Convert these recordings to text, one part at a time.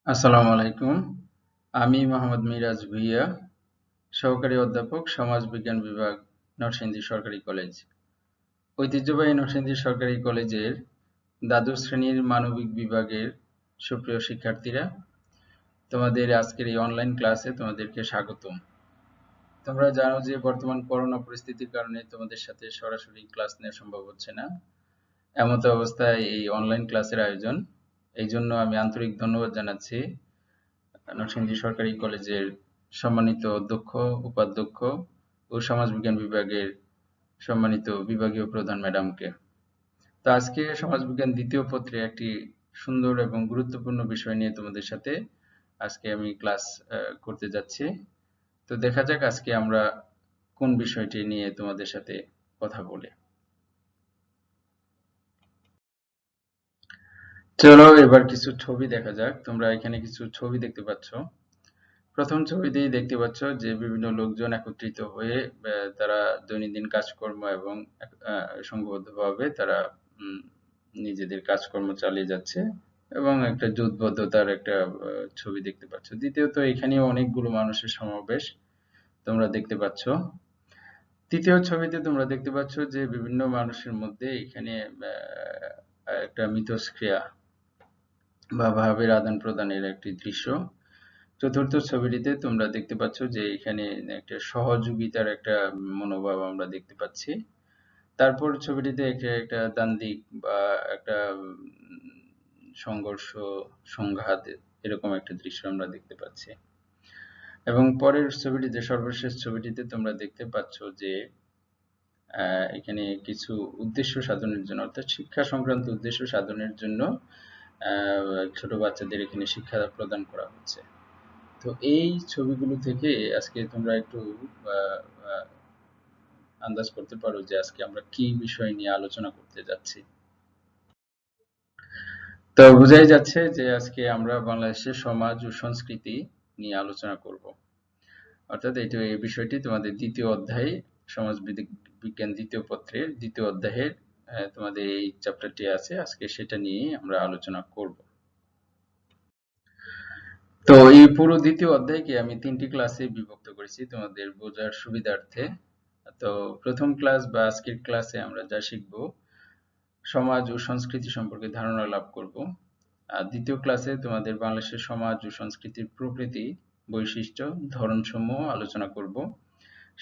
আসসালামু আলাইকুম। আমি মোহাম্মদ মিরাজ ভুঁইয়া, সহকারী অধ্যাপক, সমাজবিজ্ঞান বিভাগ, নরসিংদী সরকারি কলেজ। ঐতিহ্যবাহী নরসিংদী সরকারি কলেজের দ্বাদশ শ্রেণীর মানবিক বিভাগের সুপ্রিয় শিক্ষার্থীরা, তোমাদের আজকের এই অনলাইন ক্লাসে তোমাদেরকে স্বাগতম। তোমরা জানো যে বর্তমান করোনা পরিস্থিতির কারণে তোমাদের সাথে সরাসরি ক্লাস নেওয়া সম্ভব হচ্ছে না। এমত অবস্থায় এই অনলাইন ক্লাসের আয়োজন। এই জন্য আমি আন্তরিক ধন্যবাদ জানাচ্ছি নরসিংদী সরকারি কলেজের সম্মানিত অধ্যক্ষ, উপাধ্যক্ষ ও সমাজবিজ্ঞান বিভাগের সম্মানিত বিভাগীয় প্রধান ম্যাডামকে। তো আজকে সমাজবিজ্ঞান দ্বিতীয় পত্রে একটি সুন্দর এবং গুরুত্বপূর্ণ বিষয় নিয়ে তোমাদের সাথে আজকে আমি ক্লাস করতে যাচ্ছি। তো দেখা যাক আজকে আমরা কোন বিষয়টি নিয়ে তোমাদের সাথে কথা বলি। চলো এবার কিছু ছবি দেখা যাক। তোমরা এখানে কিছু ছবি দেখতে পাচ্ছ। প্রথম ছবিতেই দেখতে পাচ্ছ যে বিভিন্ন লোকজন একত্রিত হয়ে তারা দৈনন্দিন কাজকর্ম এবং সংঘবদ্ধভাবে তারা নিজেদের কাজকর্ম চালিয়ে যাচ্ছে এবং একটা জোটবদ্ধতার একটা ছবি দেখতে পাচ্ছ। দ্বিতীয়ত এখানেও অনেকগুলো মানুষের সমাবেশ তোমরা দেখতে পাচ্ছ। তৃতীয় ছবিতে তোমরা দেখতে পাচ্ছ যে বিভিন্ন মানুষের মধ্যে এখানে একটা মিথস্ক্রিয়া বা ভাবের আদান প্রদানের একটি দৃশ্য। চতুর্থ ছবিটিতে তোমরা দেখতে পাচ্ছ যে এখানে একটা সহযোগিতার একটা মনোভাব আমরা দেখতে পাচ্ছি। তারপর ছবিটিতে একটা দ্বান্দ্বিক বা একটা সংঘর্ষ, সংঘাত এরকম একটা দৃশ্য আমরা দেখতে পাচ্ছি। এবং পরের ছবিটিতে, সর্বশেষ ছবিটিতে তোমরা দেখতে পাচ্ছ যে এখানে কিছু উদ্দেশ্য সাধনের জন্য, অর্থাৎ শিক্ষা সংক্রান্ত উদ্দেশ্য সাধনের জন্য ছোট বাচ্চাদের এখানে শিক্ষা প্রদান করা হচ্ছে। তো এই ছবিগুলো থেকে আজকে তোমরা একটু আন্দাজ করতে পারো যে আজকে আমরা কি বিষয় নিয়ে আলোচনা করতে যাচ্ছি। তো বোঝাই যাচ্ছে যে আজকে আমরা বাংলাদেশের সমাজ ও সংস্কৃতি নিয়ে আলোচনা করব। অর্থাৎ এই বিষয়টি তোমাদের দ্বিতীয় অধ্যায়, সমাজ বিজ্ঞান দ্বিতীয় পত্রের দ্বিতীয় অধ্যায়ের তোমাদের এই চ্যাপ্টারটি আছে, আজকে সেটা নিয়ে আমরা আলোচনা করব। তো এই পুরো দ্বিতীয় অধ্যায়কে আমি 3টি ক্লাসে বিভক্ত করেছি তোমাদের বোঝার সুবিধার্থে। তো প্রথম ক্লাস বা আজকের ক্লাসে আমরা যা শিখব, সমাজ ও সংস্কৃতি সম্পর্কে ধারণা লাভ করব। আর দ্বিতীয় ক্লাসে তোমাদের বাংলাদেশের সমাজ ও সংস্কৃতির প্রকৃতি, বৈশিষ্ট্য, ধরনসমূহ আলোচনা করব।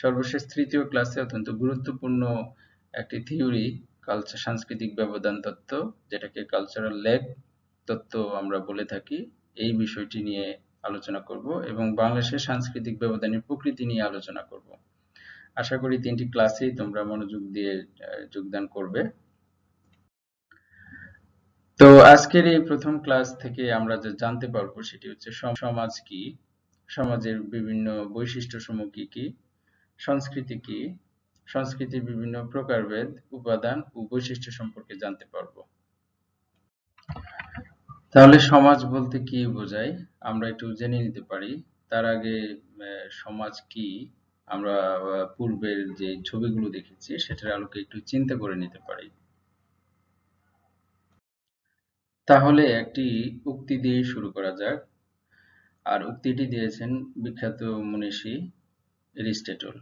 সর্বশেষ তৃতীয় ক্লাসে অত্যন্ত গুরুত্বপূর্ণ একটি থিওরি, কালচার সাংস্কৃতিক ব্যবধান তত্ত্ব, যেটাকে কালচারাল ল্যাগ তত্ত্ব আমরা বলে থাকি, এই বিষয়টি নিয়ে আলোচনা করব এবং বাংলাদেশের সাংস্কৃতিক ব্যবধানের প্রকৃতি নিয়ে আলোচনা করব। আশা করি 3টি ক্লাসেই তোমরা মনোযোগ দিয়ে যোগদান করবে। তো আজকের এই প্রথম ক্লাস থেকে আমরা যা জানতে পারবো সেটি হচ্ছে সমাজ কি, সমাজের বিভিন্ন বৈশিষ্ট্যসমূহ কি কি, সংস্কৃতি কি, সংস্কৃতির বিভিন্ন প্রকারভেদ, উপাদান ও বৈশিষ্ট্য সম্পর্কে জানতে পারবো। তাহলে সমাজ বলতে কি বোঝায় আমরা একটু জেনে নিতে পারি। তার আগে সমাজ কি আমরা পূর্বের যে ছবিগুলো দেখেছি সেটার আলোকে একটু চিন্তা করে নিতে পারি। তাহলে একটি উক্তি দিয়ে শুরু করা যাক। আর উক্তিটি দিয়েছেন বিখ্যাত মনীষী এরিস্টটল।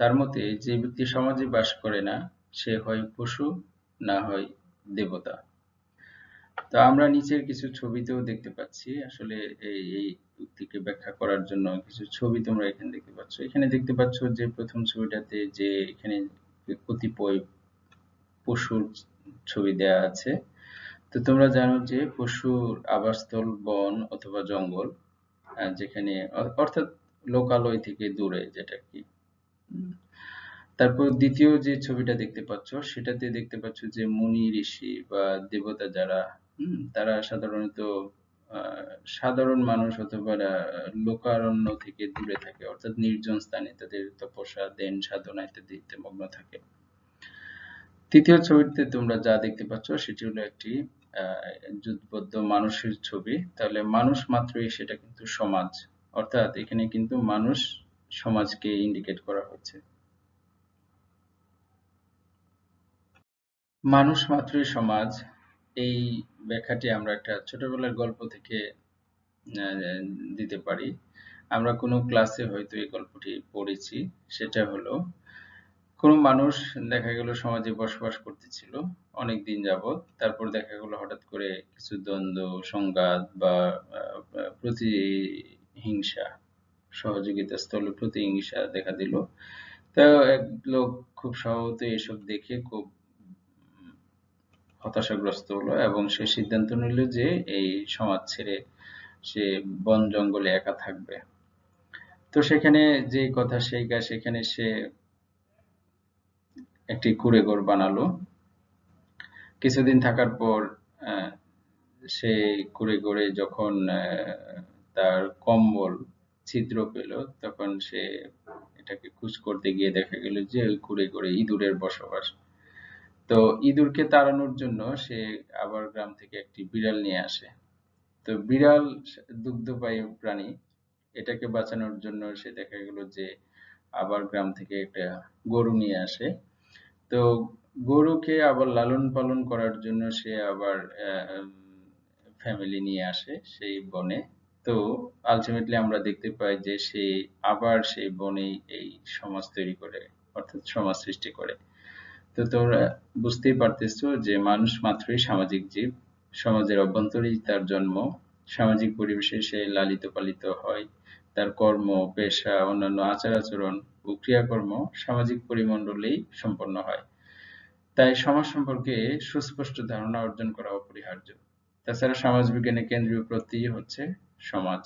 তার মতে যে ব্যক্তি সমাজে বাস করে না সে হয় পশু, না হয় দেবতা। তো আমরা নিচের কিছু ছবিতেও দেখতে পাচ্ছি আসলে এই উক্তিকে ব্যাখ্যা করার জন্য কিছু ছবি তোমরা এখানে দেখতে পাচ্ছ। এখানে দেখতে পাচ্ছ যে প্রথম ছবিটাতে যে এখানে কতিপয় পশুর ছবি দেয়া আছে। তো তোমরা জানো যে পশুর আবাসস্থল বন অথবা জঙ্গল, যেখানে অর্থাৎ লোকালয় থেকে দূরে, যেটা কি। তারপর দ্বিতীয় যে ছবিটা দেখতে পাচ্ছ সেটাতে দেখতে পাচ্ছ যে মুনি ঋষি বা দেবতা যারা, তারা সাধারণত সাধারণ মানুষ অথবা লোকারণ্য থেকে দূরে থাকে, অর্থাৎ নির্জন স্থানে তাদের তপস্যা, ধ্যান, সাধনা ইত্যাদিতে মগ্ন থাকে। তৃতীয় ছবিতে তোমরা যা দেখতে পাচ্ছ সেটি হলো একটি জোটবদ্ধ মানুষের ছবি। তাহলে মানুষ মাত্রই সেটা কিন্তু সমাজ, অর্থাৎ এখানে কিন্তু মানুষ সমাজকে ইন্ডিকেট করা হচ্ছে। মানুষ মাত্রই সমাজ, এই ব্যাখ্যাটি আমরা একটা ছোটবেলার গল্প থেকে দিতে পারি। আমরা কোনো ক্লাসে হয়তো এই গল্পটি পড়েছি। সেটা হলো, কোনো মানুষ দেখা গেল সমাজে বসবাস করতেছিল অনেকদিন যাবৎ। তারপর দেখা গেল হঠাৎ করে কিছু দ্বন্দ্ব, সংঘাত বা প্রতিহিংসা, সহযোগিতা স্থলে প্রতিহিংসা দেখা দিল। তো এক লোক খুব স্বভাবতই এসব দেখে খুব হতাশাগ্রস্ত হলো এবং সে সিদ্ধান্ত নিল যে এই সমাজ ছেড়ে সে বন জঙ্গলে একা থাকবে। তো সেখানে যেই কথা সেই কাজ, সেখানে সে একটি কুঁড়েঘর বানালো। কিছুদিন থাকার পর আহ, সে কুঁড়েঘরে যখন তার কম্বল ছিদ্র পেল, তখন সে এটাকে খোঁজ করতে গিয়ে দেখা গেল যে ওই কুঁড়েঘরে ইঁদুরের বসবাস। তো ইঁদুরকে তাড়ানোর জন্য সে আবার গ্রাম থেকে একটি বিড়াল নিয়ে আসে। তো বিড়াল দুগ্ধপায়ী প্রাণী, এটাকে বাঁচানোর জন্য সে দেখা গেল যে আবার গ্রাম থেকে একটা গরু নিয়ে আসে। তো গরুকে আবার লালন পালন করার জন্য সে আবার ফ্যামিলি নিয়ে আসে সেই বনে। তো আলটিমেটলি আমরা দেখতে পাই যে সে আবার সেই বনেই এই সমাজ তৈরি করে, অর্থাৎ সমাজ সৃষ্টি করে। তো তোমরা বুঝতেই পারতেছো যে মানুষ মাত্রই সামাজিক জীব। সমাজের অভ্যন্তরেই তার জন্ম। সামাজিক পরিবেশে সে লালিত পালিত হয়। তার কর্ম, পেশা, অন্যান্য আচার-আচরণ ও ক্রিয়াকর্ম সামাজিক পরিমণ্ডলেই সম্পন্ন হয়। তাই সমাজ সম্পর্কে সুস্পষ্ট ধারণা অর্জন করা অপরিহার্য। তাছাড়া সমাজবিজ্ঞানের কেন্দ্রীয় প্রত্যয়ই হচ্ছে সমাজ।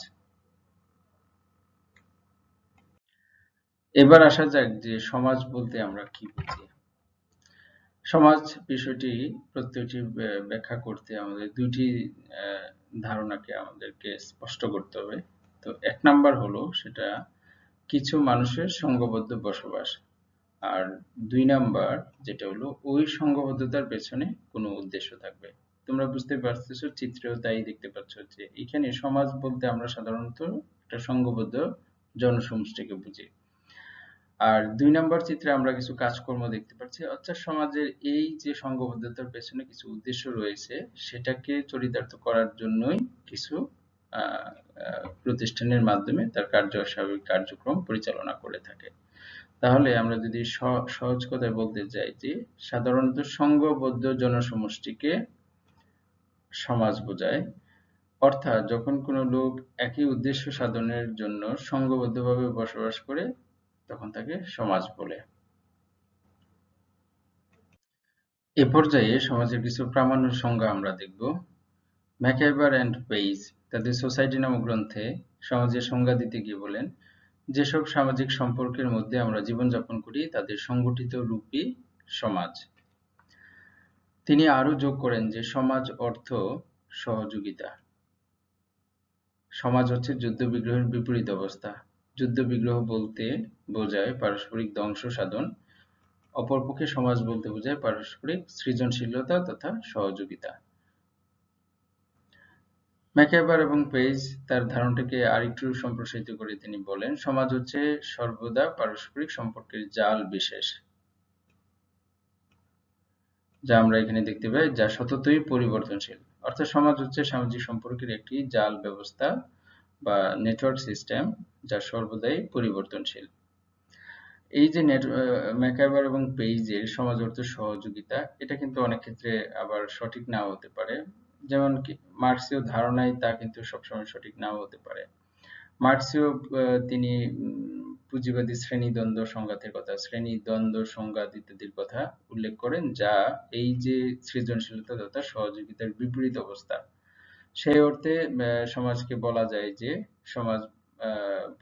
এবার আসা যাক যে সমাজ বলতে আমরা কি বুঝি। সমাজ বিষয়টি প্রত্যয়টি ব্যাখ্যা করতে আমাদের দুইটি ধারণাকে আমাদেরকে স্পষ্ট করতে হবে। তো এক নাম্বার হলো সেটা কিছু মানুষের সংঘবদ্ধ বসবাস। আর দুই নাম্বার যেটা হলো ওই সংঘবদ্ধতার পেছনে কোনো উদ্দেশ্য থাকবে। তোমরা বুঝতে পারতেছো, চিত্রেও তাই দেখতে পাচ্ছ যে এখানে সমাজ বলতে আমরা সাধারণত একটা সংঘবদ্ধ জনসমষ্টিকে বুঝি। আর দুই নম্বর চিত্রে আমরা কিছু কাজকর্ম দেখতে পাচ্ছি, অর্থাৎ সমাজের এই যে সংঘবদ্ধতার পেছনে কিছু উদ্দেশ্য রয়েছে সেটাকে চরিতার্থ করার জন্যই কিছু প্রতিষ্ঠানের মাধ্যমে তার স্বাভাবিক কার্যক্রম পরিচালনা করে থাকে। তাহলে আমরা যদি সহজ কথায় বলতে চাই যে সাধারণত সংঘবদ্ধ জনসমষ্টিকে সমাজ বোঝায়। অর্থাৎ যখন কোনো লোক একই উদ্দেশ্য সাধনের জন্য সংঘবদ্ধভাবে বসবাস করে তখন তাকে সমাজ বলে। এ পর্যায়ে সমাজের কিছু প্রামাণ্য সংজ্ঞা আমরা দেখব। ম্যাকইভার অ্যান্ড পেইজ তাদের সোসাইটি নামক গ্রন্থে সমাজের সংজ্ঞা দিতে গিয়ে বলেন, যেসব সামাজিক সম্পর্কের মধ্যে আমরা জীবনযাপন করি তাদের সংগঠিত রূপই সমাজ। তিনি আরো যোগ করেন যে সমাজ অর্থ সহযোগিতা। সমাজ হচ্ছে যুদ্ধ-বিগ্রহের বিপরীত অবস্থা। যুদ্ধ-বিগ্রহ বলতে বোঝায় পারস্পরিক ধ্বংস সাধন, অপরপক্ষে সমাজ বলতে বোঝায় পারস্পরিক সৃজনশীলতা তথা সহযোগিতা। ম্যাকইভার এবং পেইজ তার ধারণাটাকে আরেকটু সম্প্রসারিত করে তিনি বলেন, সমাজ হচ্ছে সর্বদা পারস্পরিক সম্পর্কের জাল বিশেষ, যা আমরা এখানে দেখতে পাই, যা সততই পরিবর্তনশীল। অর্থাৎ সমাজ হচ্ছে সামাজিক সম্পর্কের একটি জাল ব্যবস্থা বা নেটওয়ার্ক সিস্টেম, যা সর্বদাই পরিবর্তনশীল। এই যে ম্যাকইভার এবং পেইজের সমাজ অর্থ সহযোগিতা, এটা কিন্তু অনেক ক্ষেত্রে আবার সঠিক নাও হতে পারে। যেমন কি মার্ক্সীয় ধারণায় তা কিন্তু সবসময় সঠিক নাও হতে পারে। মার্ক্সীয় তিনি পুঁজিবাদী শ্রেণীদ্বন্দ্ব সংঘাতের কথা, শ্রেণীদ্বন্দ্ব সংঘাত ইত্যাদির কথা উল্লেখ করেন, যা এই যে সৃজনশীলতা তথা সহযোগিতার বিপরীত অবস্থা। সেই অর্থে সমাজকে বলা যায় যে সমাজ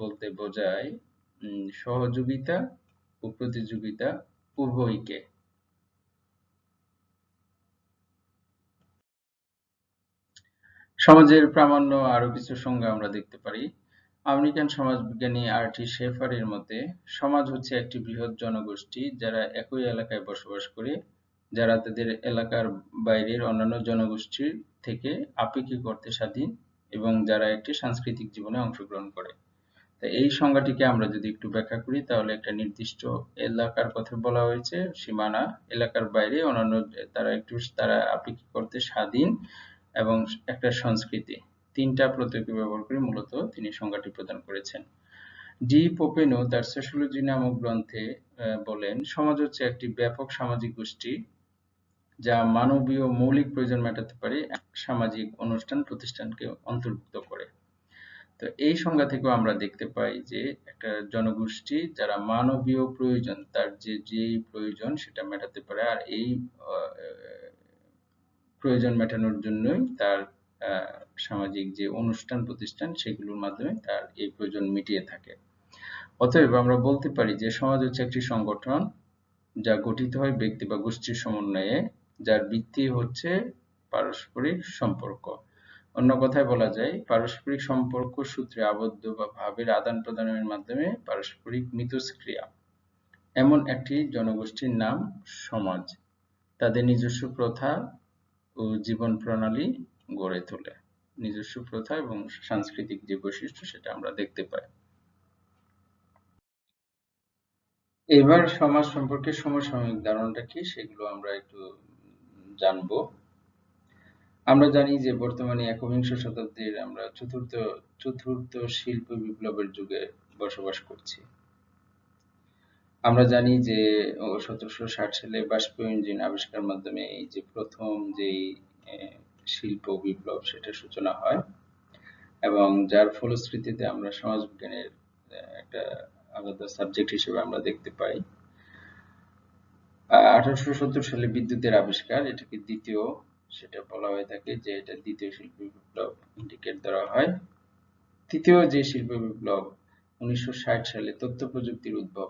বলতে বোঝায় সহযোগিতা ও প্রতিযোগিতা উভয়কে। সমাজের প্রামাণ্য আরো কিছু সংজ্ঞা আমরা দেখতে পারি। আমেরিকান সমাজবিজ্ঞানী আর.টি. শেফার-এর মতে, সমাজ হচ্ছে একটি বৃহৎ জনগোষ্ঠী যারা একই এলাকায় বসবাস করে, যারা তাদের এলাকার বাইরের অন্যান্য জনগোষ্ঠীর থেকে আপেক্ষিক অর্থে স্বাধীন এবং যারা একটি সাংস্কৃতিক জীবনে অংশগ্রহণ করে। এই সংজ্ঞাটিকে আমরা যদি একটু ব্যাখ্যা করি তাহলে একটা নির্দিষ্ট এলাকার কথা বলা হয়েছে, সীমানা, এলাকার বাইরে অন্যান্য তারা আপেক্ষিক অর্থে স্বাধীন এবং একটা সংস্কৃতি, তিনটা প্রতীক ব্যবহার করে মূলত তিনি সংজ্ঞাটি প্রদান করেছেন। ডি পোপেনো তার সোশিওলজি নামক গ্রন্থে বলেন, সমাজ হচ্ছে একটি ব্যাপক সামাজিক গোষ্ঠী যা মানবীয় মৌলিক প্রয়োজন মেটাতে পারে, সামাজিক অনুষ্ঠান প্রতিষ্ঠানকে অন্তর্ভুক্ত করে। তো এই সংজ্ঞা থেকেও আমরা দেখতে পাই যে একটা জনগোষ্ঠী যারা মানবীয় প্রয়োজন, তার যে প্রয়োজন সেটা মেটাতে পারে, আর এই প্রয়োজন মেটানোর জন্যই তার সামাজিক যে অনুষ্ঠান প্রতিষ্ঠান সেগুলোর মাধ্যমে তার এই প্রয়োজন মিটিয়ে থাকে। অতএব আমরা বলতে পারি যে সমাজ হচ্ছে একটি সংগঠন যা গঠিত হয় ব্যক্তি বা গোষ্ঠীর সমন্বয়ে, যার ভিত্তি হচ্ছে পারস্পরিক সম্পর্ক। অন্য কথায় বলা যায়, পারস্পরিক সম্পর্ক সূত্রে আবদ্ধ বা ভাবের আদান প্রদানের মাধ্যমে পারস্পরিক মিথস্ক্রিয়া এমন একটি জনগোষ্ঠীর নাম সমাজ তাদের নিজস্ব প্রথা ও জীবন প্রণালী গড়ে তোলে। নিজস্ব প্রথা এবং সাংস্কৃতিক যে বৈশিষ্ট্য সেটা আমরা দেখতে পাই। এবার সমাজ সম্পর্কে সমসাময়িক ধারণাটা কি সেগুলো আমরা একটু জানবো। আমরা জানি যে বর্তমানে একবিংশ শতাব্দীর আমরা চতুর্থ শিল্প বিপ্লবের যুগে বসবাস করছি। আমরা জানি যে 1760 সালে বাষ্পীয় ইঞ্জিন আবিষ্কার মাধ্যমে এই যে প্রথম যেই শিল্প বিপ্লব সেটা সূচনা হয়, এবং যার ফলশ্রুতিতে আমরা সমাজবিজ্ঞানের একটা আলাদা সাবজেক্ট হিসেবে আমরা দেখতে পাই। 1870 সালে বিদ্যুতের আবিষ্কার, এটাকে দ্বিতীয়, সেটা বলা হয়ে থাকে যে এটা দ্বিতীয় শিল্প বিপ্লব ইন্ডিকেট ধরা হয়। তৃতীয় যে শিল্প বিপ্লব 1960 সালে তথ্য প্রযুক্তির উদ্ভব,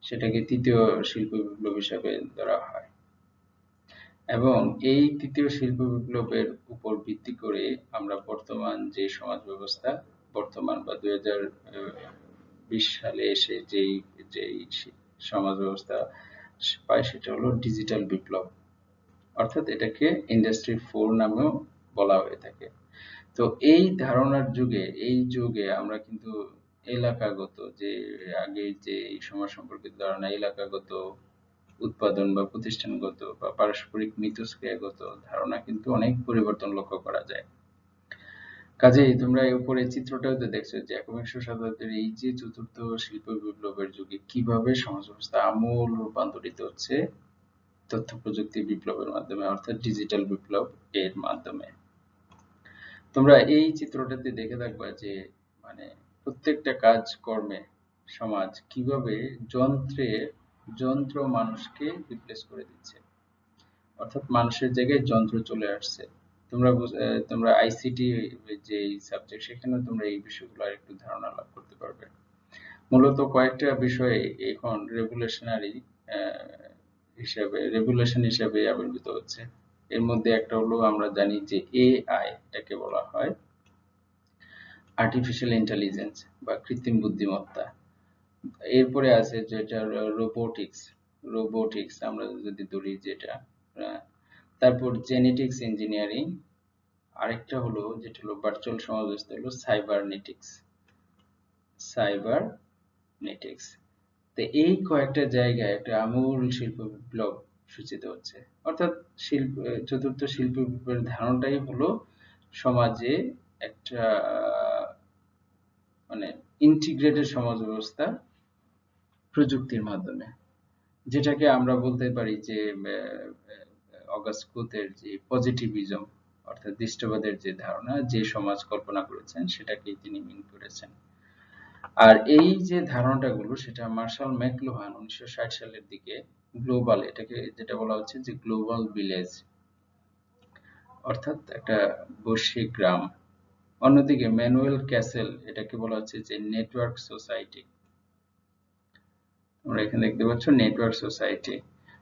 সেটাকে তৃতীয় শিল্প বিপ্লব হিসাবে ধরা হয়। এবং এই তৃতীয় শিল্প বিপ্লবের উপর ভিত্তি করে আমরা বর্তমান যে সমাজ ব্যবস্থা, বর্তমান বা 2020 সালে এসে যেই সমাজ ব্যবস্থা পাই সেটা হলো ডিজিটাল বিপ্লব, অর্থাৎ এটাকে ইন্ডাস্ট্রি 4 নামেও বলা হয়ে থাকে। তো এই ধারণার যুগে আমরা কিন্তু এলাকাগত যে আগে যে সমাজ সম্পর্কিত ধারণা, এলাকাগত উৎপাদন বা প্রতিষ্ঠানগত বা পারস্পরিক মিথস্ক্রিয়াগত ধারণা কিন্তু অনেক পরিবর্তন লক্ষ্য করা যায়। কাজেই তোমরা এই উপরে চিত্রটাও তো দেখছো যে একবিংশ শতাব্দীর এই যে চতুর্থ শিল্প বিপ্লবের যুগে কিভাবে সমাজ ব্যবস্থা আমূল রূপান্তরিত হচ্ছে তথ্য প্রযুক্তি বিপ্লবের মাধ্যমে, অর্থাৎ ডিজিটাল বিপ্লব এর মাধ্যমে। তোমরা এই চিত্রটাতে দেখে থাকবা যে মানে প্রত্যেকটা কাজ কর্মে সমাজ কিভাবে যন্ত্র মানুষকে রিপ্লেস করে দিচ্ছে, অর্থাৎ মানুষের জায়গায় যন্ত্র চলে আসছে। তোমরা আইসিটি যে সাবজেক্ট, সেখানে তোমরা এই বিষয়গুলো একটু ধারণা লাভ করতে পারবে। মূলত কয়েকটা বিষয়ে এখন রেগুলেশন হিসাবে আবির্ভূত হচ্ছে। এর মধ্যে একটা হলো, আমরা জানি যে এআই এটাকে বলা হয় আর্টিফিশিয়াল ইন্টেলিজেন্স বা কৃত্রিম বুদ্ধিমত্তা। এরপরে আছে যেটা রোবোটিক্স আমরা যদি ধরি যেটা, তারপর জেনেটিক্স ইঞ্জিনিয়ারিং, আরেকটা হলো যেটা হলো ভার্চুয়াল সমাজ ব্যবস্থা হলো সাইবারনেটিক্স। তো এই কয়েকটা জায়গায় একটা আমূল শিল্প বিপ্লব সূচিত হচ্ছে, অর্থাৎ চতুর্থ শিল্প বিপ্লবের ধারণাটাই হলো সমাজে একটা মানে ইন্টিগ্রেটেড সমাজ ব্যবস্থা প্রযুক্তির মাধ্যমে, যেটাকে আমরা বলতে পারি যে অগাস্ট কুথের যে পজিটিভিজম অর্থাৎ দৃষ্টবাদের যে ধারণা, যে সমাজ কল্পনা করেছেন সেটাকেই তিনি মিন করেছেন। আর এই যে ধারণাগুলো সেটা মার্শাল ম্যাকলুহান 1960 সালের দিকে গ্লোবাল, এটাকে যেটা বলা হচ্ছে যে গ্লোবাল ভিলেজ, অর্থাৎ একটা বৈশ্বিক গ্রাম। অন্যদিকে ম্যানুয়েল ক্যাসেল এটাকে বলা হচ্ছে যে নেটওয়ার্ক সোসাইটি। আমরা এখানে দেখতে পাচ্ছ নেটওয়ার্ক সোসাইটি,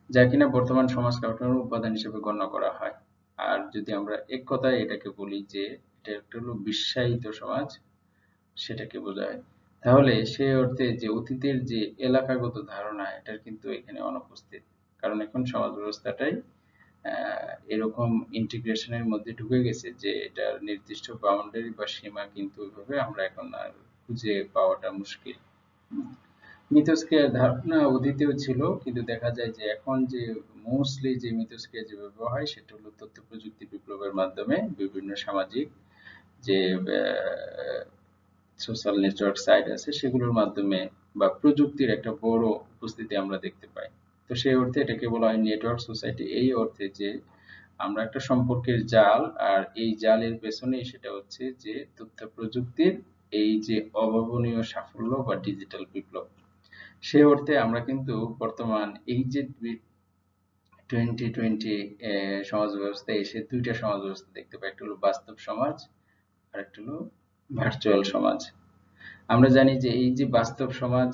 যা কিনা বর্তমান সমাজ কাঠামোর উপাদান হিসেবে গণ্য করা হয়। আর যদি আমরা এক কথায় এটাকে বলি যে এটা একটা হলো বিশ্বায়িত সমাজ, সেটাকে বোঝায়। তাহলে সেই অর্থে যে অতীতের যে এলাকাগত ধারণা এটার কিন্তু এখানে অনুপস্থিত, কারণ এখন সমাজ ব্যবস্থাটাই এরকম ইন্টিগ্রেশনের মধ্যে ঢুকে গেছে যে এটার নির্দিষ্ট বাউন্ডারি বা সীমা কিন্তু ওইভাবে আমরা এখন আর খুঁজে পাওয়াটা মুশকিল। মিথস্ক্রিয়ার ধারণা অতীতেও ছিল, কিন্তু দেখা যায় যে এখন যে মোস্টলি যে মিথস্ক্রিয়া যে ব্যবহার হয় সেটা হলো তথ্য প্রযুক্তি বিপ্লবের মাধ্যমে বিভিন্ন সামাজিক যে সোশ্যাল নেটওয়ার্ক সাইট আছে সেগুলোর মাধ্যমে বা প্রযুক্তির একটা বড় উপস্থিতি আমরা দেখতে পাই। তো সেই অর্থে এটাকে বলা হয় নেটওয়ার্ক সোসাইটি, এই অর্থে যে আমরা একটা সম্পর্কের জাল, আর এই জালের পেছনেই সেটা হচ্ছে যে তথ্য প্রযুক্তির এই যে অভাবনীয় সাফল্য বা ডিজিটাল বিপ্লব। সে অর্থে আমরা কিন্তু বর্তমান এই যে 2020 সমাজ ব্যবস্থায় এসে দুইটা সমাজ ব্যবস্থা দেখতে পাই, একটা হলো বাস্তব সমাজ আর একটা হলো ভার্চুয়াল সমাজ। আমরা জানি যে এই যে বাস্তব সমাজ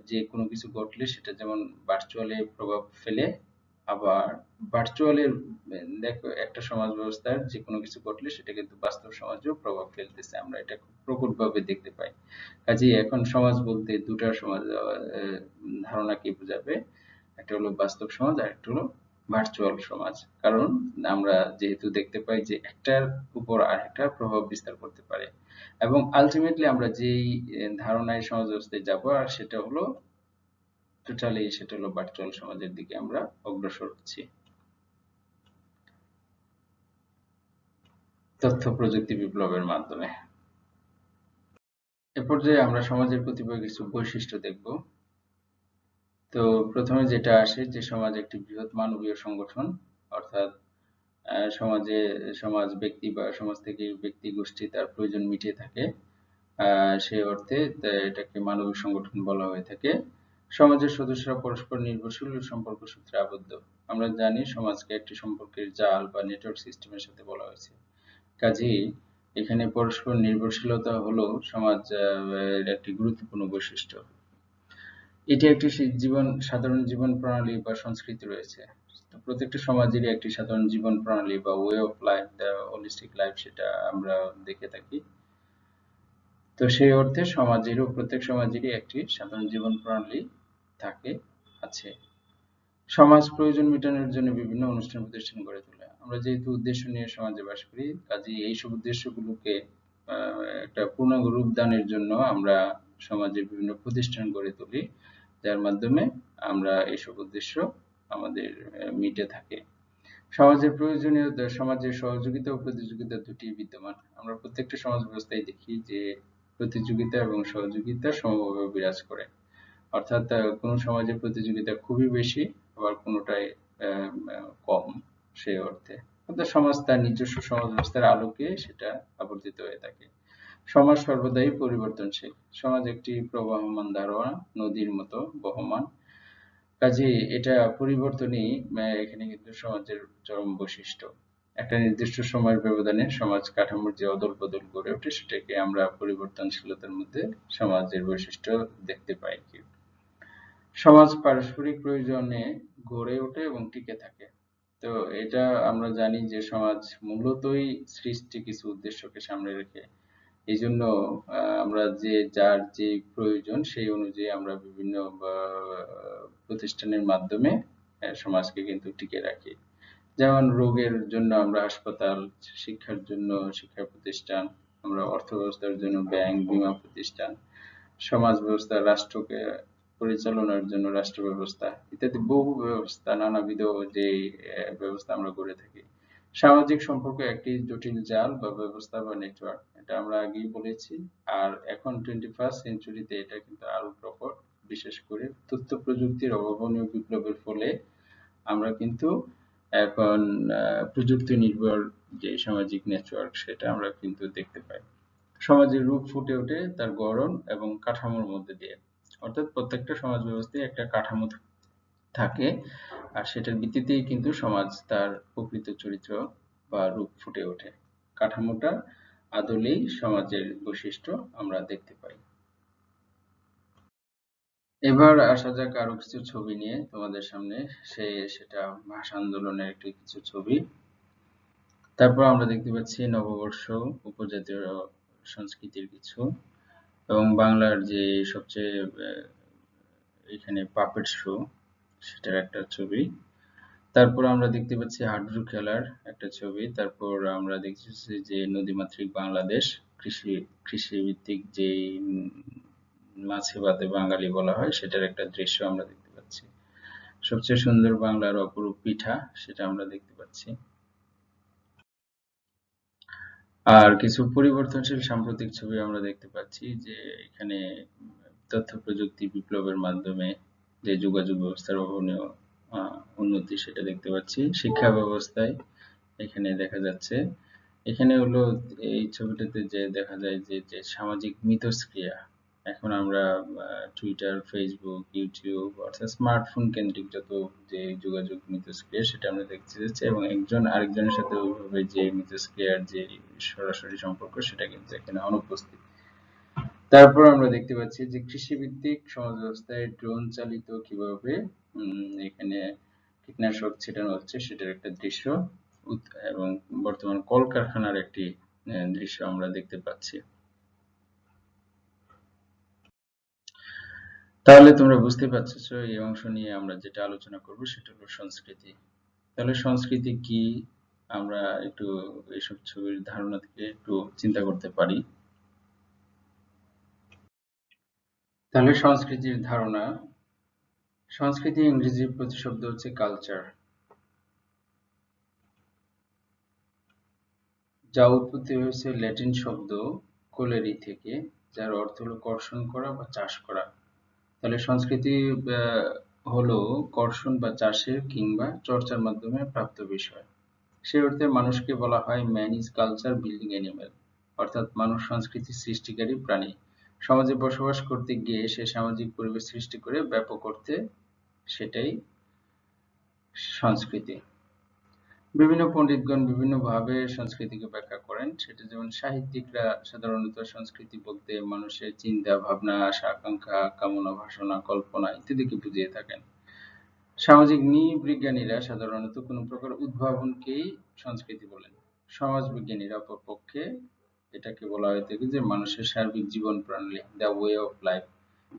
যে কোনো কিছু ঘটলে সেটা যেমন ভার্চুয়ালে প্রভাব ফেলে, আবার ভার্চুয়ালের দেখো একটা সমাজ ব্যবস্থার যে কোনো কিছু ঘটলে সেটা কিন্তু বাস্তব সমাজেও প্রভাব ফেলতেছে, আমরা এটা খুব প্রকটভাবে দেখতে পাই। কাজেই এখন সমাজ বলতে দুটা সমাজ ধারণা কি বোঝাবে, একটা হলো বাস্তব সমাজ আর একটা হলো ভার্চুয়াল সমাজ। কারণ আমরা যেহেতু দেখতে পাই যে একটার উপর আরেকটা প্রভাব বিস্তার করতে পারে, এবং আলটিমেটলি আমরা যেই ধারণায় সমাজ ব্যবস্থায় যাবো আর সেটা হলো টোটালি সেটা হলো ভার্চুয়াল সমাজের দিকে আমরা অগ্রসর হচ্ছি তথ্য প্রযুক্তি বিপ্লবের মাধ্যমে। এ পর্যায়ে আমরা সমাজের কতিপয় কিছু বৈশিষ্ট্য দেখব। তো প্রথমে যেটা আসে যে সমাজ একটি বৃহৎ মানবীয় সংগঠন, অর্থাৎ সমাজ ব্যক্তি বা সমাজ থেকে ব্যক্তি গোষ্ঠী তার প্রয়োজন মিটিয়ে থাকে, সেই অর্থে এটাকে মানবিক সংগঠন বলা হয়ে থাকে। সমাজের সদস্যরা পরস্পর নির্ভরশীল সম্পর্ক সূত্রে আবদ্ধ। আমরা জানি সমাজকে একটি সম্পর্কের জাল বা নেটওয়ার্ক সিস্টেমের সাথে বলা হয়েছে। কাজেই এখানে পরস্পর নির্ভরশীলতা হলো সমাজ এর একটি গুরুত্বপূর্ণ বৈশিষ্ট্য। এটি একটি সাধারণ জীবন প্রণালী বা সংস্কৃতি রয়েছে। তো প্রত্যেকটা সমাজেরই একটি সাধারণ জীবন প্রণালী বা way of life, holistic life, সেটা আমরা দেখে থাকি। তো সেই অর্থে প্রত্যেক সমাজেরই একটি সাধারণ জীবন প্রণালী আছে। সমাজ প্রয়োজন মেটানোর জন্য বিভিন্ন অনুষ্ঠান প্রতিষ্ঠান গড়ে তোলে। আমরা যেহেতু উদ্দেশ্য নিয়ে সমাজে বাস করি, কাজেই এইসব উদ্দেশ্যগুলোকে একটা পূর্ণাঙ্গ রূপ দানের জন্য আমরা সমাজে বিভিন্ন প্রতিষ্ঠান গড়ে তুলি, যার মাধ্যমে আমরা এইসব উদ্দেশ্য আমাদের মিটে থাকে। সমাজের সহযোগিতা ও প্রতিযোগিতা দুটি বিদ্যমান। আমরা প্রত্যেকটা সমাজ ব্যবস্থায় দেখি যে প্রতিযোগিতা এবং সহযোগিতা সমভাবে বিরাজ করে, অর্থাৎ কোনো সমাজে প্রতিযোগিতা খুবই বেশি, আবার কোনোটায় কম। সেই অর্থে অর্থাৎ সমাজ তার নিজস্ব সমাজ ব্যবস্থার আলোকে সেটা আবর্তিত হয়ে থাকে। সমাজ সর্বদাই পরিবর্তনশীল। সমাজ একটি প্রবাহমান ধারণা, নদীর মতো বহমান। কাজেই এটা পরিবর্তনই এখানে কিন্তু সমাজের চরম বৈশিষ্ট্য। একটা নির্দিষ্ট সময়ের ব্যবধানে সমাজ কাঠামোর যে অদল বদল গড়ে ওঠে সেটাকে আমরা পরিবর্তনশীলতার মধ্যে সমাজের বৈশিষ্ট্য দেখতে পাই। সমাজ পারস্পরিক প্রয়োজনে গড়ে ওঠে এবং টিকে থাকে। তো এটা আমরা জানি যে সমাজ মূলতই সৃষ্টি কিছু উদ্দেশ্যকে সামনে রেখে। এই জন্য আমরা যার যে প্রয়োজন সেই অনুযায়ী আমরা বিভিন্ন প্রতিষ্ঠানের মাধ্যমে সমাজকে কিন্তু টিকে রাখি। যেমন রোগের জন্য আমরা হাসপাতাল, শিক্ষার জন্য শিক্ষা প্রতিষ্ঠান, আমরা অর্থ ব্যবস্থার জন্য ব্যাংক, বীমা প্রতিষ্ঠান, সমাজ ব্যবস্থা রাষ্ট্রকে পরিচালনার জন্য রাষ্ট্র ব্যবস্থা ইত্যাদি বহু ব্যবস্থা, নানাবিধ যে ব্যবস্থা আমরা গড়ে থাকি। সামাজিক সম্পর্ক একটি জটিল জাল বা ব্যবস্থা বা নেটওয়ার্ক, এটা আমরা আগেই বলেছি। আর এখন 21st সেঞ্চুরিতে এটা কিন্তু আরো প্রকট, বিশেষ করে তথ্য প্রযুক্তির অভাবনীয় বিপ্লবের ফলে আমরা কিন্তু এখন প্রযুক্তি নির্ভর যে সামাজিক নেটওয়ার্ক সেটা আমরা কিন্তু দেখতে পাই। সমাজের রূপ ফুটে ওঠে তার গড়ন এবং কাঠামোর মধ্যে দিয়ে, অর্থাৎ প্রত্যেকটা সমাজ ব্যবস্থায় একটা কাঠামো থাকে, আর সেটার ভিত্তিতেই কিন্তু সমাজ তার প্রকৃত চরিত্র বা রূপ ফুটে ওঠে। কাঠামোটা আদলেই সমাজের বৈশিষ্ট্য আমরা দেখতে পাই। এবার আসা যাক আরো কিছু ছবি নিয়ে তোমাদের সামনে, সেটা ভাষা আন্দোলনের কিছু ছবি। তারপর আমরা দেখতে পাচ্ছি নববর্ষ, উপজাতীয় সংস্কৃতির কিছু, এবং বাংলার যে সবচেয়ে এখানে পাপেট শো সেটার একটা ছবি। তারপর আমরা দেখতে পাচ্ছি হাডুডু খেলার একটা ছবি। তারপর আমরা দেখতেছি যে নদীমাতৃক বাংলাদেশ, কৃষি ভিত্তিক যে মাছে ভাতে বাঙালি বলা হয় সেটার একটা দৃশ্য আমরা দেখতে পাচ্ছি। সবচেয়ে সুন্দর বাংলার অপরূপ পিঠা, সেটা আমরা দেখতে পাচ্ছি। আর কিছু পরিবর্তনশীল সাম্প্রতিক ছবি আমরা দেখতে পাচ্ছি, যে এখানে তথ্য প্রযুক্তি বিপ্লবের মাধ্যমে যে যোগাযোগ ব্যবস্থার অভাবনীয় উন্নতি, সেটা দেখতে পাচ্ছি। শিক্ষা ব্যবস্থায় এখানে দেখা যাচ্ছে, এখানে হলো এই ছবিটাতে যে দেখা যায় যে সামাজিক মিথস্ক্রিয়া, এখন আমরা টুইটার, ফেসবুক, ইউটিউব অর্থাৎ স্মার্টফোন কেন্দ্রিক যত যে যোগাযোগ মিথস্ক্রিয়া, সেটা আমরা দেখতে যাচ্ছি, এবং একজন আরেকজনের সাথে ওইভাবে যে মিথস্ক্রিয়ার যে সরাসরি সম্পর্ক, সেটা কিন্তু এখানে অনুপস্থিত। তারপর আমরা দেখতে পাচ্ছি যে কৃষিভিত্তিক সমাজ ব্যবস্থায় ড্রোন চালিত কিভাবে এখানে কীটনাশক ছিটানো হচ্ছে, সেটার একটা দৃশ্য, এবং বর্তমান কলকারখানার একটি দৃশ্য আমরা দেখতে পাচ্ছি। তাহলে তোমরা বুঝতে পারছো এই অংশ নিয়ে আমরা যেটা আলোচনা করব সেটা হলো সংস্কৃতি। তাহলে সংস্কৃতি কি, আমরা একটু এইসব ছবির ধারণা থেকে একটু চিন্তা করতে পারি। তাহলে সংস্কৃতির ধারণা, সংস্কৃতি ইংরেজি প্রতিশব্দ হচ্ছে কালচার, যা উৎপত্তি হয়েছে ল্যাটিন শব্দ কোলেরি থেকে, যার অর্থ হলো কর্ষণ করা বা চাষ করা। তাহলে সংস্কৃতি হলো কর্ষণ বা চাষের কিংবা চর্চার মাধ্যমে প্রাপ্ত বিষয়। সে অর্থে মানুষকে বলা হয় man is culture building animal, অর্থাৎ মানুষ সংস্কৃতির সৃষ্টিকারী প্রাণী। সমাজে বসবাস করতে গিয়ে সে সামাজিক পরিবেশ সৃষ্টি করে ব্যাপক অর্থে, সেটাই সংস্কৃতি। বিভিন্ন পণ্ডিতগণ বিভিন্নভাবে সংস্কৃতিকে ব্যাখ্যা করেন, সেটা যেমন সাহিত্যিকরা সাধারণত সংস্কৃতি বলতে মানুষের চিন্তা, ভাবনা, আশা, আকাঙ্ক্ষা, কামনা, বাসনা, কল্পনা ইত্যাদিকে বুঝিয়ে থাকেন। সামাজিক নৃবিজ্ঞানীরা সাধারণত কোনো প্রকার উদ্ভাবনকেই সংস্কৃতি বলেন। সমাজবিজ্ঞানীরা অপরপক্ষে এটাকে বলা হয়ে থাকে যে মানুষের সার্বিক জীবন প্রণালী, দ্য ওয়ে অফ লাইফ।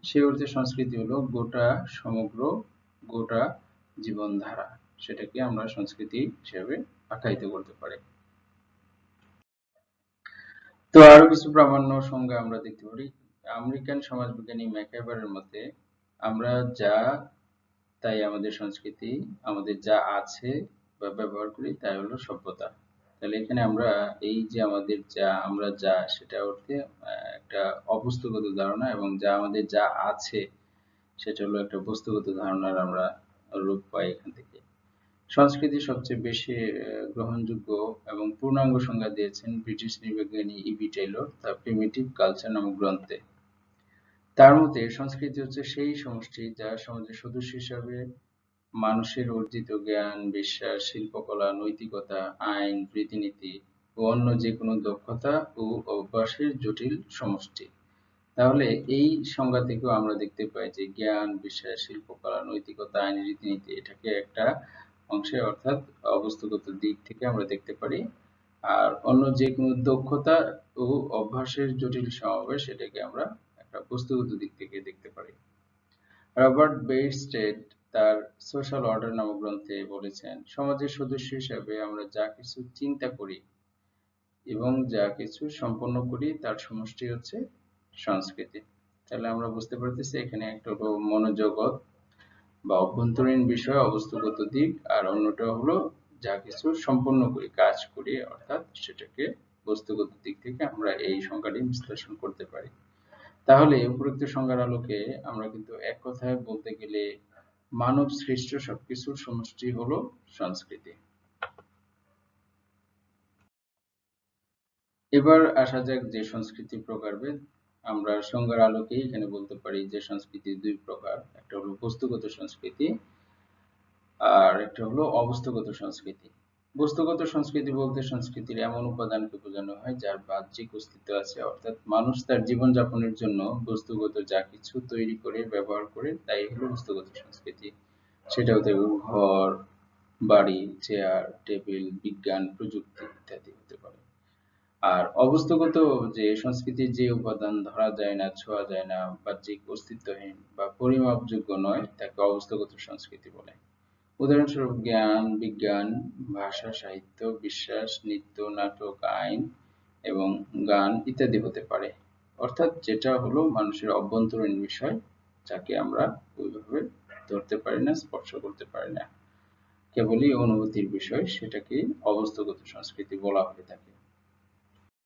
সেই অর্থে সংস্কৃতি হলো সমগ্র গোটা জীবনধারা, সেটাকে আমরা সংস্কৃতি হিসেবে আখ্যায়িত করতে পারি। তো আরো কিছু প্রামাণ্য সংজ্ঞা আমরা দেখতে পারি। আমেরিকান সমাজবিজ্ঞানী ম্যাকএভারের মতে, আমরা যা তাই আমাদের সংস্কৃতি, আমাদের যা আছে বা ব্যবহার করি তাই হলো সভ্যতা। তাহলে এখানে আমরা এই যে আমাদের যা, আমরা যা, সেটা অর্থে একটা অবস্তুগত ধারণা, এবং যা আমাদের যা আছে সেটা হলো একটা বস্তুগত ধারণার আমরা রূপ পাই এখান থেকে। সংস্কৃতি সবচেয়ে বেশি গ্রহণযোগ্য এবং পূর্ণাঙ্গ সংজ্ঞা দিয়েছেন ব্রিটিশ নৃবিজ্ঞানী ইবি টেইলর তার প্রিমিটিভ কালচার নামক গ্রন্থে। তার মতে সংস্কৃতি হচ্ছে সেই সমষ্টি যা সমাজের সদস্য হিসাবে মানুষের অর্জিত জ্ঞান, বিশ্বাস, শিল্পকলা, নৈতিকতা, আইন, রীতিনীতি ও অন্য যেকোনো দক্ষতা ও অভ্যাসের জটিল সমষ্টি। তাহলে এই সংজ্ঞা থেকেও আমরা দেখতে পাই যে জ্ঞান, বিশ্বাস, শিল্পকলা, নৈতিকতা, আইন, রীতিনীতি এটাকে একটা অংশে অর্থাৎ অবস্তুগত দিক থেকে আমরা দেখতে পারি। আর অন্য যেকোনো দক্ষতা ও অভ্যাসের জটিল সমাবেশ, এটাকে আমরা একটা বস্তুগত দিক থেকে দেখতে পারি। রবার্ট বেইরস্টেড তার সোশ্যাল অর্ডার নামক গ্রন্থে বলেছেন, সমাজের সদস্য হিসেবে আমরা যা কিছু চিন্তা করি এবং যা কিছু সম্পন্ন করি তার সমষ্টি হচ্ছে সংস্কৃতি। তাহলে আমরা বুঝতে পারতেছি এখানে একটা হলো মনোজগৎ বা অভ্যন্তরীণ বিষয়, অবস্তুগত দিক, আর অন্যটা হলো যা কিছু সম্পন্ন করি, কাজ করি, অর্থাৎ সেটাকে বস্তুগত দিক থেকে আমরা এই সংজ্ঞাটি বিশ্লেষণ করতে পারি। তাহলে উপরোক্ত সংজ্ঞার আলোকে আমরা কিন্তু এক কথায় বলতে গেলে মানব সৃষ্ট সবকিছুর সমষ্টি হলো সংস্কৃতি। এবার আসা যাক যে সংস্কৃতি প্রকারভেদ। আমরা সংজ্ঞার আলোকেই এখানে বলতে পারি যে সংস্কৃতি দুই প্রকার, একটা হলো বস্তুগত সংস্কৃতি আর একটা হলো অবস্তুগত সংস্কৃতি। বস্তুগত সংস্কৃতি বলতে সংস্কৃতির এমন উপাদানকে বোঝানো হয় যার বাহ্যিক অস্তিত্ব আছে, অর্থাৎ মানুষ তার জীবনযাপনের জন্য বস্তুগত যা কিছু তৈরি করে ব্যবহার করে তাই হলো বস্তুগত সংস্কৃতি। সেটা হতে পারে ঘর, বাড়ি, চেয়ার, টেবিল, বিজ্ঞান, প্রযুক্তি ইত্যাদি হতে পারে। আর অবস্তুগত যে সংস্কৃতির যে উপাদান ধরা যায় না, ছোঁয়া যায় না, বাহ্যিক অস্তিত্বহীন বা পরিমাপযোগ্য নয়, তাকে অবস্তুগত সংস্কৃতি বলে। উদাহরণস্বরূপ জ্ঞান, বিজ্ঞান, ভাষা, সাহিত্য, বিশ্বাস, নৃত্য, নাটক, আইন এবং গান ইত্যাদি হতে পারে। অর্থাৎ যেটা হলো মানুষের অভ্যন্তরীণ বিষয়, যাকে আমরা ওইভাবে ধরতে পারি না, স্পর্শ করতে পারি না, কেবলই অনুভূতির বিষয়, সেটাকে অবস্থাগত সংস্কৃতি বলা হয়ে থাকে।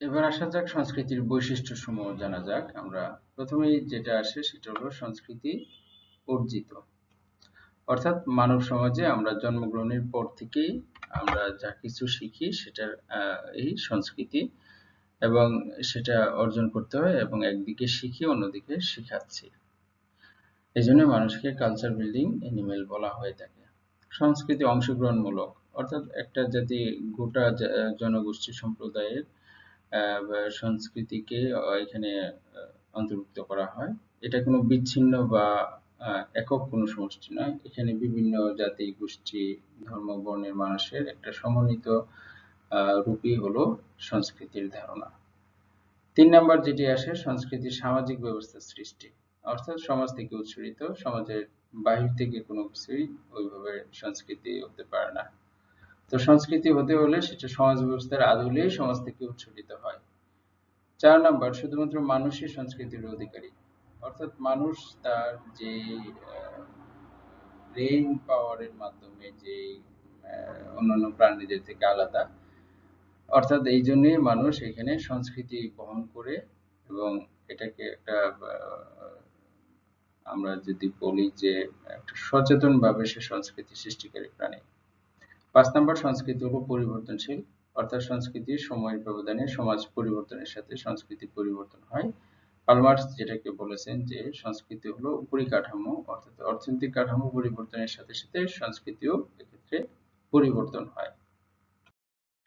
এবার আসা যাক সংস্কৃতির বৈশিষ্ট্য সমূহ জানা যাক। আমরা প্রথমেই যেটা আসে সেটা হলো সংস্কৃতি অর্জিত, অর্থাৎ মানব সমাজে আমরা জন্মগ্রহণের পর থেকেই আমরা যা কিছু শিখি সেটার এই সংস্কৃতি, এবং সেটা অর্জন করতে হয় এবং একদিকে শিখি অন্যদিকে শিখাচ্ছি। এই জন্য মানুষকে কালচার বিল্ডিং এনিমেল বলা হয়ে থাকে। সংস্কৃতি অংশগ্রহণমূলক, অর্থাৎ একটা জাতি গোটা জনগোষ্ঠী সম্প্রদায়ের সংস্কৃতিকে এখানে অন্তর্ভুক্ত করা হয়। এটা কোনো বিচ্ছিন্ন বা একক কোনো সমষ্টি নয়, এখানে বিভিন্ন জাতি গোষ্ঠী ধর্ম বর্ণের মানুষের একটা সমন্বিত রূপই হলো সংস্কৃতির ধারণা। ৩ নাম্বার যেটি আসে, সংস্কৃতি সামাজিক ব্যবস্থার সৃষ্টি, অর্থাৎ সমাজ থেকে উৎসরিত, সমাজের বাহির থেকে কোনো কিছুই ওইভাবে সংস্কৃতি হতে পারে না। তো সংস্কৃতি হতে হলে সেটা সমাজ ব্যবস্থার আদলেই সমাজ থেকে উৎসরিত হয়। ৪ নাম্বার, শুধুমাত্র মানুষই সংস্কৃতির অধিকারী, অর্থাৎ মানুষ তার যে ব্রেইন পাওয়ারের মাধ্যমে যে অন্যান্য প্রাণীদের থেকে আলাদা, অর্থাৎ এই জন্যই মানুষ এখানে সংস্কৃতি বহন করে, এবং এটাকে একটা আমরা যদি বলি যে একটা সচেতন ভাবে সে সংস্কৃতি সৃষ্টিকারী প্রাণী। ৫ নাম্বার, সংস্কৃতি হলো পরিবর্তনশীল, অর্থাৎ সংস্কৃতি সময়ের ব্যবধানে সমাজ পরিবর্তনের সাথে সংস্কৃতি পরিবর্তন হয়। কার্ল মার্কস যেটাকে বলেছেন যে সংস্কৃতি হলো উপরিকাঠামো, অর্থাৎ অর্থনৈতিক কাঠামো পরিবর্তনের সাথে সাথে সংস্কৃতিও এক্ষেত্রে পরিবর্তন হয়।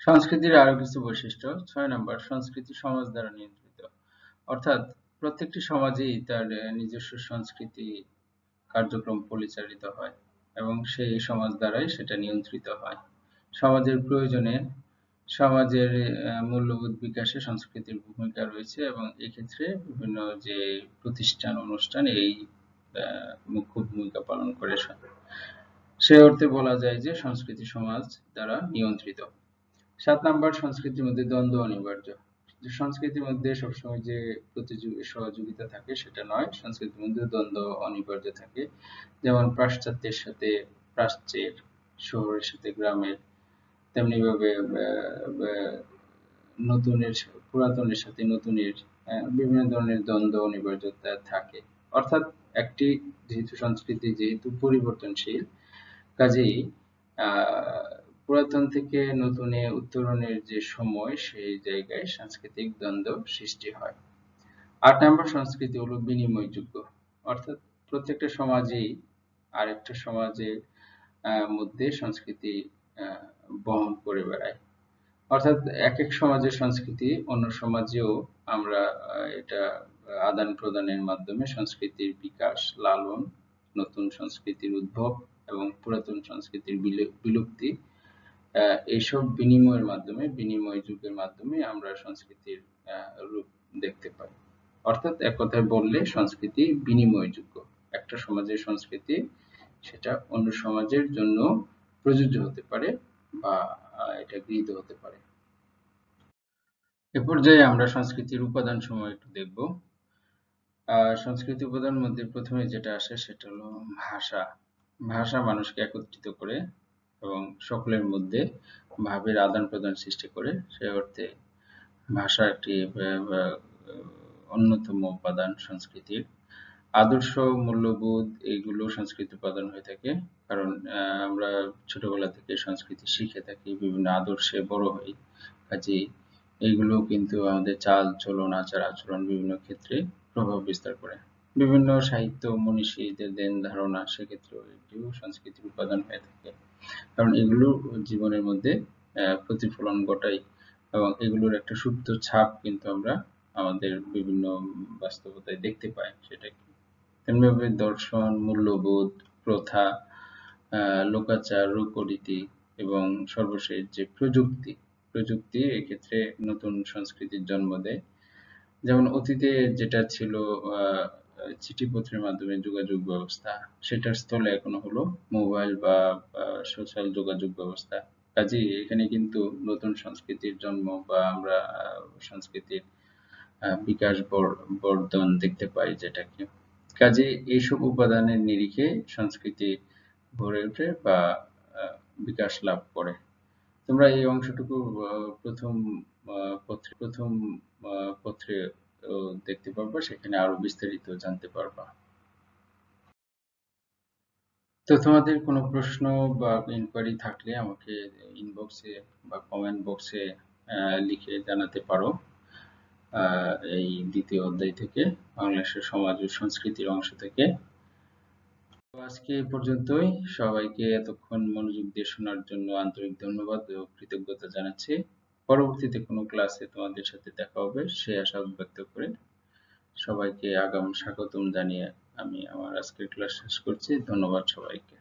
সংস্কৃতির আরো কিছু বৈশিষ্ট্য। ৬ নাম্বার, সংস্কৃতি সমাজ দ্বারা নিয়ন্ত্রিত, অর্থাৎ প্রত্যেকটি সমাজেই তার নিজস্ব সংস্কৃতি কার্যক্রম পরিচালিত হয় এবং সেই সমাজ দ্বারাই সেটা নিয়ন্ত্রিত হয়। সমাজের প্রয়োজনে সমাজের মূল্যবোধ বিকাশে সংস্কৃতির ভূমিকা রয়েছে, এবং এক্ষেত্রে বিভিন্ন যে প্রতিষ্ঠান অনুষ্ঠান এই মুখ্য ভূমিকা পালন করে। সে অর্থে বলা যায় যে সংস্কৃতি সমাজ দ্বারা নিয়ন্ত্রিত। ৭ নাম্বার, সংস্কৃতির মধ্যে দ্বন্দ্ব অনিবার্য। সংস্কৃতির মধ্যে সবসময় যে সহযোগিতা থাকে সেটা নয়, সংস্কৃতির মধ্যে দ্বন্দ্ব অনিবার্য থাকে। যেমন পাশ্চাত্যের সাথে প্রাচ্যের, শহরের সাথে গ্রামের, তেমনি ভাবে নতুনের পুরাতনের সাথে নতুনের বিভিন্ন ধরনের দ্বন্দ্ব অনিবার্যতা থাকে। অর্থাৎ একটি যেহেতু সংস্কৃতি যেহেতু পরিবর্তনশীল, কাজেই পুরাতন থেকে নতুনে উত্তরণের যে সময়, সেই জায়গায় সাংস্কৃতিক দ্বন্দ্ব সৃষ্টি হয়। ৮ নম্বর, সংস্কৃতি হলো বিনিময়যোগ্য, অর্থাৎ প্রত্যেকটা সমাজেই আরেকটা সমাজের মধ্যে সংস্কৃতি বহন করে বেড়ায়, অর্থাৎ এক এক সমাজের সংস্কৃতি অন্য সমাজেও আমরা এটা আদান প্রদানের মাধ্যমে সংস্কৃতির বিকাশ, লালন, নতুন সংস্কৃতির উদ্ভব এবং পুরাতন সংস্কৃতির বিলুপ্তি, এইসব বিনিময়ের মাধ্যমে, বিনিময় যুগের মাধ্যমে আমরা সংস্কৃতির রূপ দেখতে পাই। অর্থাৎ এক কথায় বললে সংস্কৃতি বিনিময়যোগ্য। একটা সমাজের সংস্কৃতি সেটা অন্য সমাজের জন্য প্রযোজ্য হতে পারে বা এটা গৃহীত হতে পারে। এ পর্যায়ে আমরা সংস্কৃতির উপাদান সমূহ একটু দেখব। সংস্কৃতি উপাদানের মধ্যে প্রথমে যেটা আসে সেটা হলো ভাষা। ভাষা মানুষকে একত্রিত করে এবং সকলের মধ্যে ভাবের আদান প্রদান সৃষ্টি করে। সে অর্থে ভাষা একটি অন্যতম উপাদান সংস্কৃতির। আদর্শ, মূল্যবোধ এগুলো সংস্কৃতির উপাদান হয়ে থাকে, কারণ আমরা ছোটবেলা থেকে সংস্কৃতি শিখে থাকি, বিভিন্ন আদর্শে বড় হই, কাজেই এইগুলো কিন্তু আমাদের চাল চলন, আচার আচরণ বিভিন্ন ক্ষেত্রে প্রভাব বিস্তার করে। বিভিন্ন সাহিত্য, মনীষীদের দেন ধারণা, সেক্ষেত্রেও এটিও সংস্কৃতির উপাদান হয়ে থাকে, কারণ এগুলো জীবনের মধ্যে প্রতিফলন ঘটায় এবং এগুলোর একটা সুপ্ত ছাপ কিন্তু আমরা আমাদের বিভিন্ন বাস্তবতায় দেখতে পাই। সেটা কি তেমনিভাবে দর্শন, মূল্যবোধ, প্রথা, লোকাচার, রূপরীতি এবং সর্বশেষ যে প্রযুক্তি এক্ষেত্রে নতুন সংস্কৃতির জন্ম দেয়। যেমন অতীতে যেটা ছিল চিঠিপত্রের মাধ্যমে যোগাযোগ ব্যবস্থা, সেটার স্থলে এখন হলো মোবাইল বা সোশ্যাল যোগাযোগ ব্যবস্থা। কাজেই এখানে কিন্তু নতুন সংস্কৃতির জন্ম বা আমরা সংস্কৃতির বিকাশ বর্ধন দেখতে পাই, যেটাকে কাজে এইসব উপাদানের নিরিখে সংস্কৃতি গড়ে ওঠে বা বিকাশ লাভ করে। তোমরা এই অংশটুকু প্রথম পত্রে দেখতে পারবা, সেখানে আরো বিস্তারিত জানতে পারবা। তো তোমাদের কোনো প্রশ্ন বা ইনকোয়ারি থাকলে আমাকে ইনবক্সে বা কমেন্ট বক্সে লিখে জানাতে পারো। এই দ্বিতীয় অধ্যায় থেকে, বাংলাদেশের সমাজ ও সংস্কৃতির অংশ থেকে। তো আজকে এই পর্যন্তই। সবাইকে এতক্ষণ মনোযোগ দিয়ে শোনার জন্য আন্তরিক ধন্যবাদ ও কৃতজ্ঞতা জানাচ্ছি। পরবর্তীতে কোনো ক্লাসে তোমাদের সাথে দেখা হবে সে আশা ব্যক্ত করে সবাইকে আগাম স্বাগতম জানিয়ে আমি আমার আজকের ক্লাস শেষ করছি। ধন্যবাদ সবাইকে।